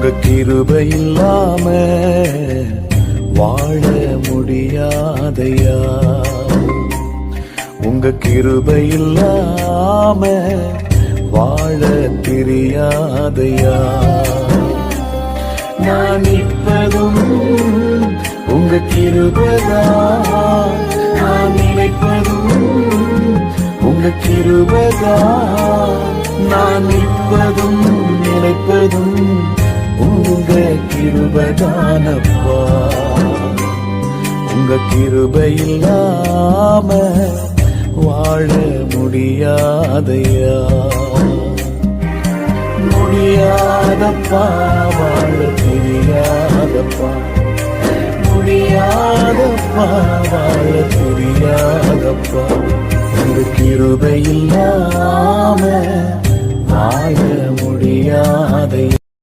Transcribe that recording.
உங்க கிருபை இல்லாம வாழ முடியாதையா. உங்க கிருபை இல்லாம வாழ தெரியாதையா. நான் நிற்பதும் உங்க கிருபைதான், நான் நினைப்பதும் உங்க கிருபைதான். நான் நிற்பதும் நினைப்பதும் உங்க கிருபைதானப்பா. உங்க கிருபை இல்லாம வாழ முடியாதையா. முடியாதப்பா, வாழ தெரியாதப்பா. முடியாதப்பா, வாழ தெரியாதப்பா. உங்க கிருபை இல்லாம வாழ முடியாதையா.